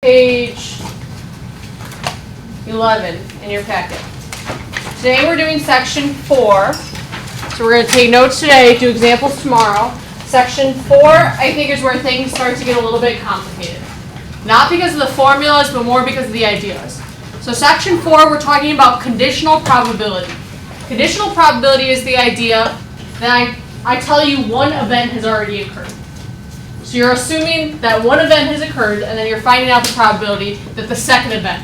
Page 11 in your packet. Today we're doing section 4. So we're going to take notes today, do examples tomorrow. Section 4, I think, is where things start to get a little bit complicated. Not because of the formulas, but more because of the ideas. So section 4, we're talking about conditional probability. Conditional probability is the idea that I tell you one event has already occurred. So you're assuming that one event has occurred, and then you're finding out the probability that the second event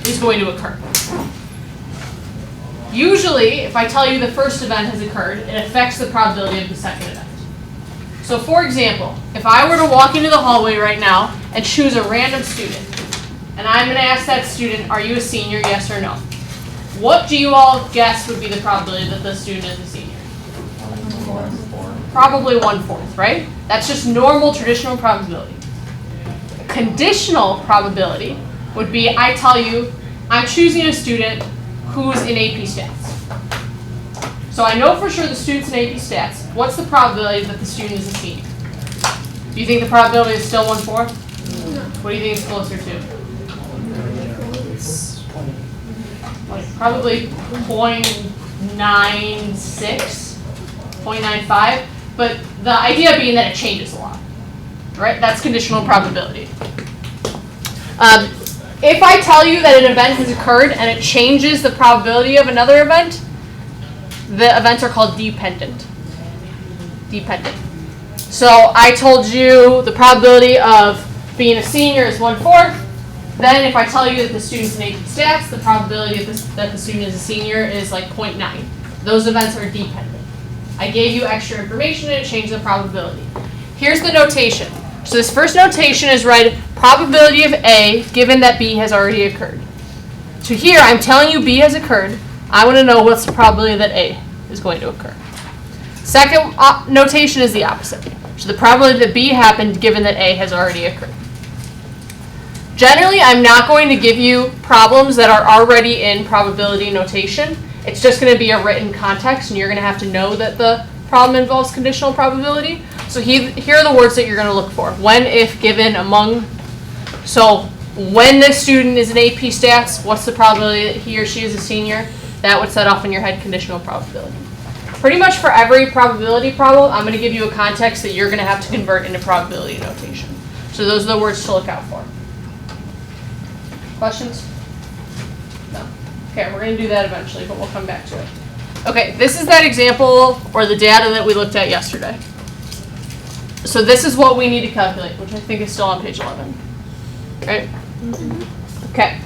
is going to occur. Usually, if I tell you the first event has occurred, it affects the probability of the second event. So for example, if I were to walk into the hallway right now and choose a random student, and I'm going to ask that student, are you a senior, yes or no? What do you all guess would be the probability that the student is a senior? Probably 1/4, right? That's just normal traditional probability. Conditional probability would be, I tell you, I'm choosing a student who's in AP Stats. So I know for sure the student's in AP Stats. What's the probability that the student is a senior? Do you think the probability is still 1/4? No. What do you think it's closer to? Like probably 0.96, 0.95. But the idea being that it changes a lot, right? That's conditional probability. If I tell you that an event has occurred and it changes the probability of another event, the events are called dependent. Dependent. So I told you the probability of being a senior is 1/4. Then if I tell you that the student's in AP Stats, the probability that the student is a senior is like 0.9. Those events are dependent. I gave you extra information and it changed the probability. Here's the notation. So this first notation is read probability of A given that B has already occurred. So here I'm telling you B has occurred. I want to know what's the probability that A is going to occur. Second notation is the opposite. So the probability that B happened given that A has already occurred. Generally, I'm not going to give you problems that are already in probability notation. It's just going to be a written context, and you're going to have to know that the problem involves conditional probability. So here are the words that you're going to look for. When, if, given, among. So when the student is in AP Stats, what's the probability that he or she is a senior? That would set off in your head conditional probability. Pretty much for every probability problem, I'm going to give you a context that you're going to have to convert into probability notation. So those are the words to look out for. Questions? No. Okay, we're going to do that eventually, but we'll come back to it. Okay, this is that example or the data that we looked at yesterday. So this is what we need to calculate, which I think is still on page 11. Right? Okay.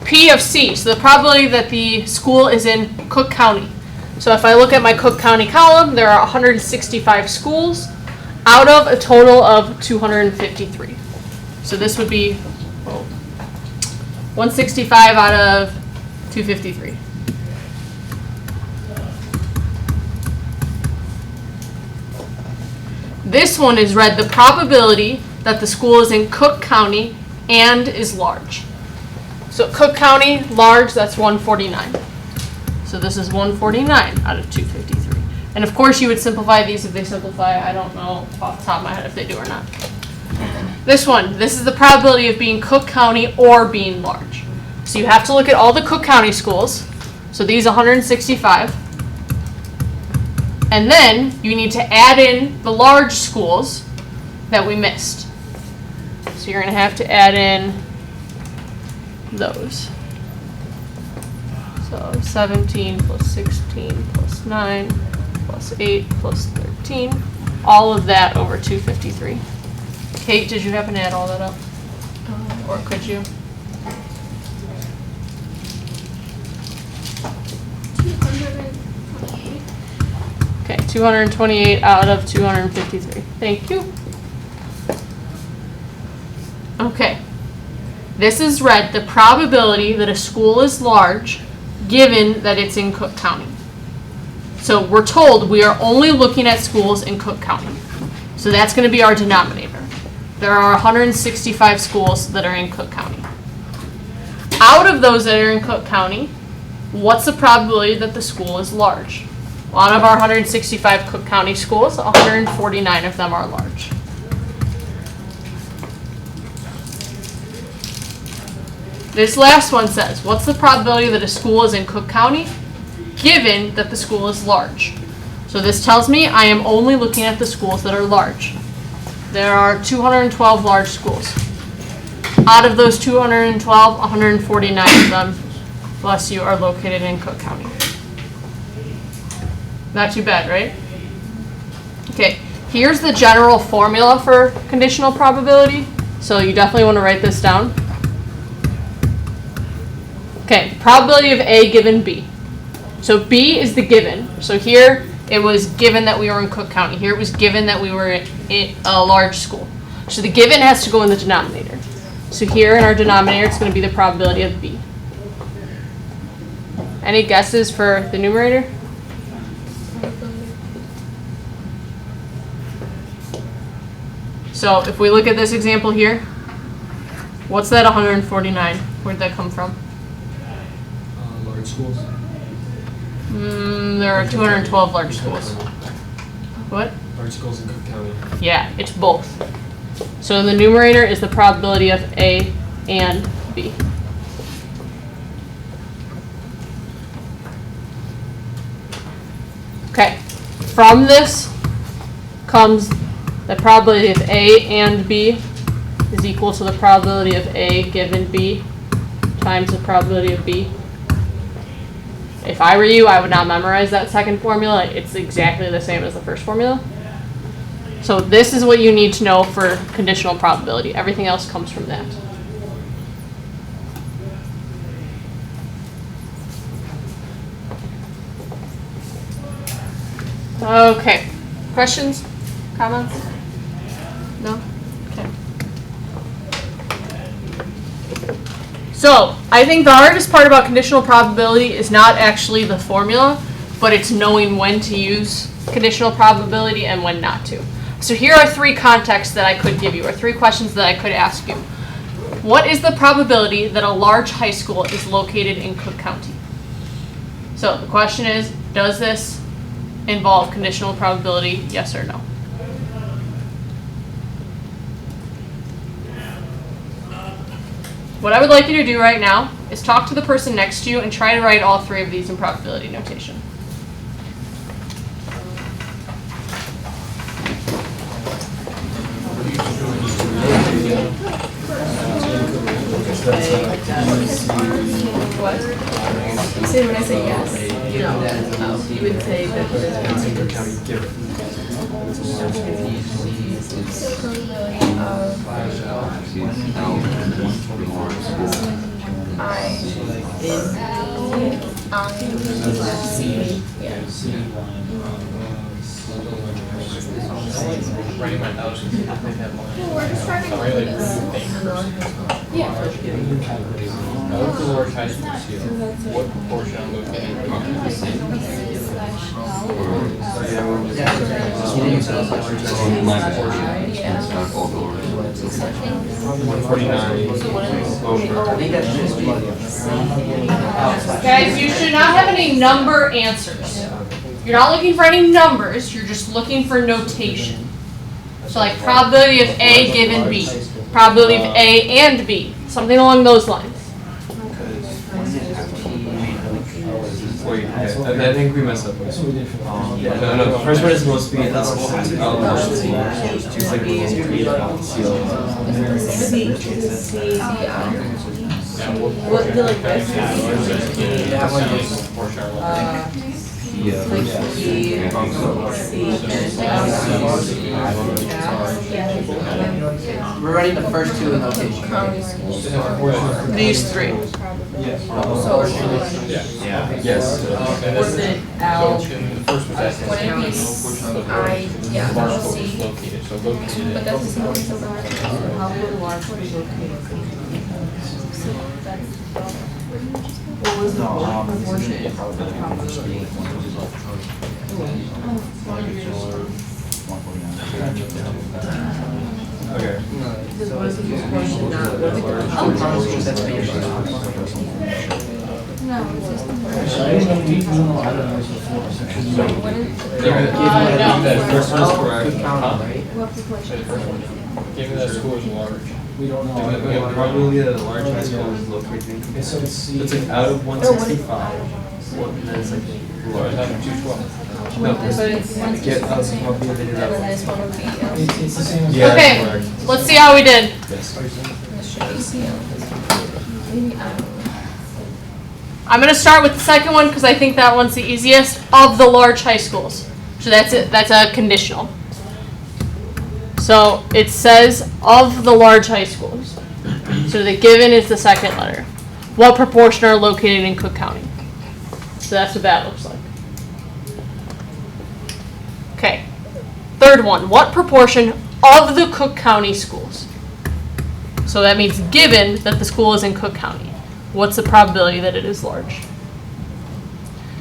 P of C, so the probability that the school is in Cook County. So if I look at my Cook County column, there are 165 schools out of a total of 253. So this would be 165 out of 253. This one is read the probability that the school is in Cook County and is large. So Cook County, large, that's 149. So this is 149 out of 253. And of course you would simplify these if they simplify. I don't know off the top of my head if they do or not. This one, this is the probability of being Cook County or being large. So you have to look at all the Cook County schools. So these 165. And then you need to add in the large schools that we missed. So you're going to have to add in those. So 17 plus 16 plus 9 plus 8 plus 13. All of that over 253. Kate, did you happen to add all that up? Or could you? 228. Okay, 228 out of 253. Thank you. Okay. This is read the probability that a school is large given that it's in Cook County. So we're told we are only looking at schools in Cook County. So that's going to be our denominator. There are 165 schools that are in Cook County. Out of those that are in Cook County, what's the probability that the school is large? Well, out of our 165 Cook County schools, 149 of them are large. This last one says, what's the probability that a school is in Cook County, given that the school is large? So this tells me I am only looking at the schools that are large. There are 212 large schools. Out of those 212, 149 of them, bless you, are located in Cook County. Not too bad, right? Okay, here's the general formula for conditional probability. So you definitely want to write this down. Okay, probability of A given B. So B is the given. So here it was given that we were in Cook County. Here it was given that we were in a large school. So the given has to go in the denominator. So here in our denominator, it's going to be the probability of B. Any guesses for the numerator? So if we look at this example here, what's that 149? Where did that come from? Large schools. There are 212 large schools. What? Large schools in Cook County. Yeah, it's both. So the numerator is the probability of A and B. Okay, from this comes the probability of A and B is equal to the probability of A given B times the probability of B. If I were you, I would not memorize that second formula. It's exactly the same as the first formula. So this is what you need to know for conditional probability. Everything else comes from that. Okay. Questions? Comments? No? Okay. So, I think the hardest part about conditional probability is not actually the formula, but it's knowing when to use conditional probability and when not to. So here are three contexts that I could give you, or three questions that I could ask you. What is the probability that a large high school is located in Cook County? So the question is, does this involve conditional probability, yes or no? What I would like you to do right now is talk to the person next to you and try to write all three of these in probability notation. What? You say when I say yes? No. You would say that Cook County given. Writing my notes. We're just trying to Really? Yeah. Now, with the large high school seal, what proportion are located in Cook Guys, you should not have any number answers. You're not looking for any numbers, you're just looking for notation. So like probability of A given B, probability of A and B, something along those lines. Wait, I think we messed up. No, the first one is supposed to be the What the like this? We're writing the first two in notation. These three. Yes. Was it L? The first was asking What how it is? I, yeah, large I'll school see. is located, so located. But that's the same as the large. How will large be located? What was the proportion of probability? Okay. Because what is the proportion not what's the First one is correct. Say the first one. Given that school is large. We don't know. We have probability that a large high school is located in Cook Okay, so County. it's C. It's like out of 165. What, and then it's like Or large. is that 212? No, But it's- get us probability that. This one would be, It's the same as. Yeah, Okay, that's correct. let's see how we did. Yes. I'm gonna start with the second one because I think that one's the easiest of the large high schools. So that's it. That's a conditional. So it says of the large high schools. So the given is the second letter. What proportion are located in Cook County? So that's what that looks like. Okay. Third one. What proportion of the Cook County schools? So that means given that the school is in Cook County, what's the probability that it is large?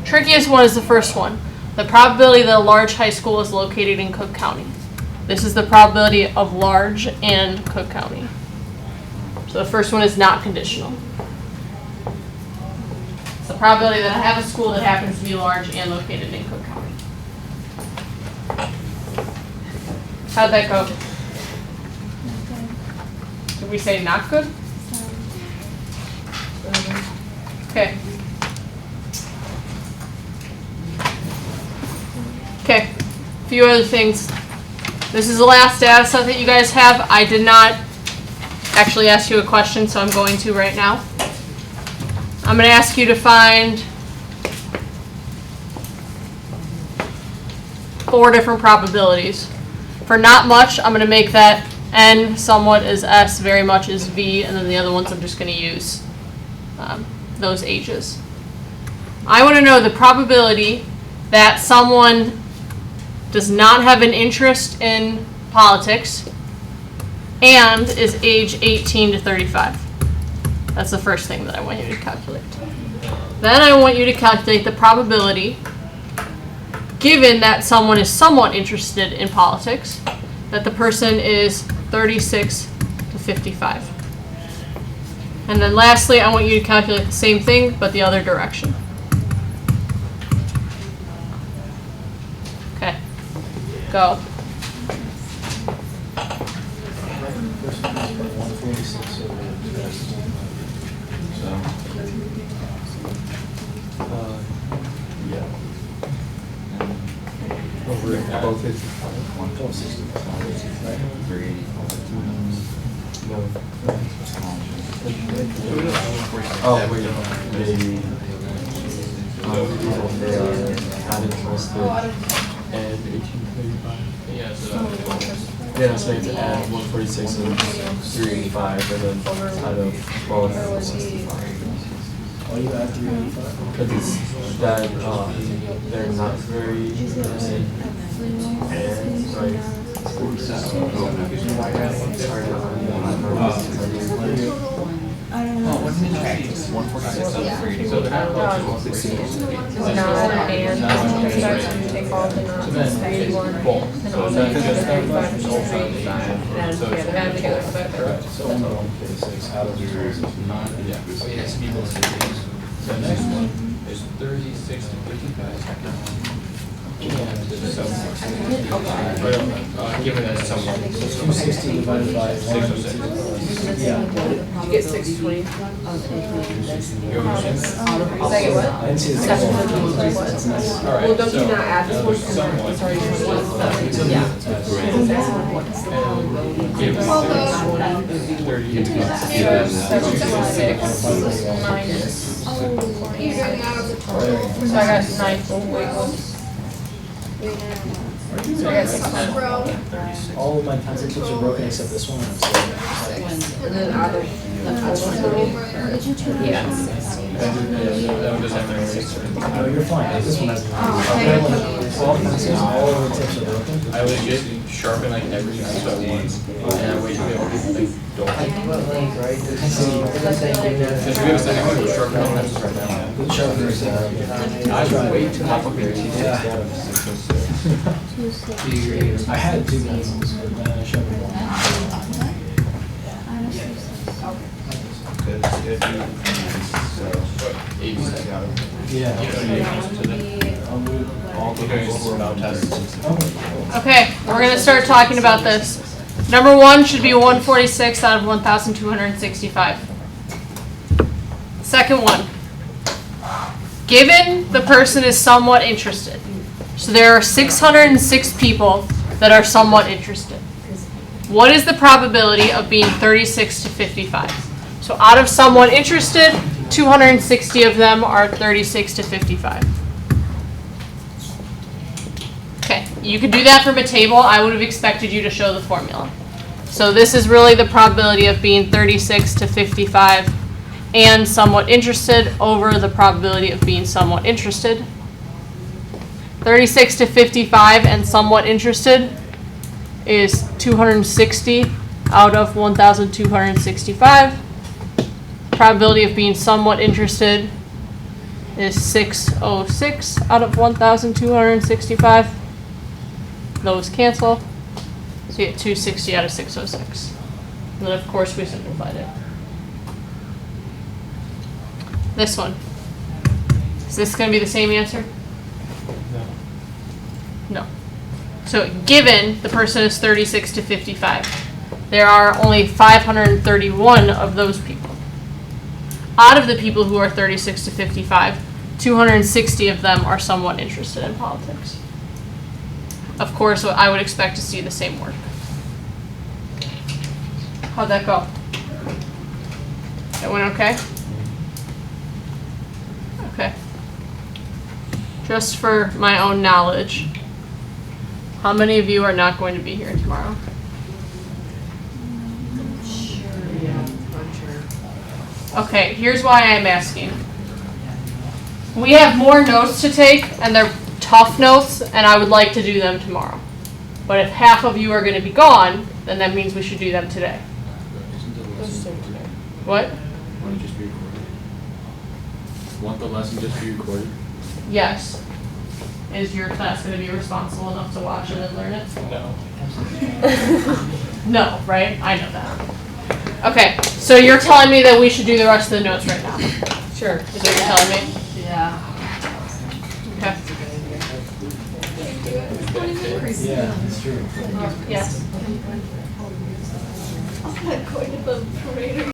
Trickiest one is the first one. The probability that a large high school is located in Cook County. This is the probability of large and Cook County. So the first one is not conditional. It's the probability that I have a school that happens to be large and located in Cook County. How'd that go? Did we say not good? Okay. Okay, a few other things. This is the last data set that you guys have. I did not actually ask you a question, so I'm going to right now. I'm going to ask you to find 4 different probabilities. For not much, I'm going to make that N somewhat is S, very much is V, and then the other ones I'm just going to use those ages. I want to know the probability that someone does not have an interest in politics and is age 18 to 35. That's the first thing that I want you to calculate. Then I want you to calculate the probability, given that someone is somewhat interested in politics, that the person is 36 to 55. And then lastly, I want you to calculate the same thing, but the other direction. Okay, go. 146 over Yeah. Over about 55. 160. No. Oh, wait. They are not interested and 1835. Yeah, so Yeah, so you have to add 146 and 385 and then out of 1265. Oh, you add 385? Because it's that they're not very interested and right. so they're not going to 146. take all the not So then it's both. So it's not just that much, it's also the age. So it's add them together. correct. So only 146 out of 12. Yeah. So the next one is 36 to 55. Given that someone. 260 divided by 1. Yeah. You get 620. Second Second what? I didn't see the second one. That's nice. All right. Well, don't so you not add this one? Somewhat. It's already 21. Yeah. What's the Given 30. minus? So I got 9. So I got 6. All of my pencil tips are broken except this one. I'm sorry. And then out of the total. Yeah. That would just have to No, you're fine. This one has. Okay. 12 pencils, all of the tips are broken. I would just sharpen like every pencil at once, and that way you be able to like don't. Because we have a second one, we're sharpening all pencils right now. Good sharpeners. I would wait till half of your I had 2 pencils, but then I sharpened one. Yeah. Okay, we're going to start talking about this. Number 1 should be 146 out of 1,265. Second one. Given the person is somewhat interested. So there are 606 people that are somewhat interested. What is the probability of being 36 to 55? So out of somewhat interested, 260 of them are 36 to 55. Okay, you could do that from a table. I would have expected you to show the formula. So this is really the probability of being 36 to 55 and somewhat interested over the probability of being somewhat interested. 36 to 55 and somewhat interested is 260 out of 1,265. Probability of being somewhat interested is 606 out of 1,265. Those cancel. So you get 260 out of 606. And then of course we simplified it. This one. Is this going to be the same answer? No. So given the person is 36 to 55, there are only 531 of those people. Out of the people who are 36 to 55, 260 of them are somewhat interested in politics. Of course, I would expect to see the same work. How'd that go? That went okay? Okay. Just for my own knowledge, how many of you are not going to be here tomorrow? Okay, here's why I'm asking. We have more notes to take, and they're tough notes, and I would like to do them tomorrow. But if half of you are going to be gone, then that means we should do them today. What? Want it just be recorded? Want the lesson just be recorded? Yes. Is your class going to be responsible enough to watch it and learn it? No. No, right? I know that. Okay, so you're telling me that we should do the rest of the notes right now? Sure. Is what you're telling me? Yeah. Okay. Yeah, that's true. Yes. I'm not going to the parade.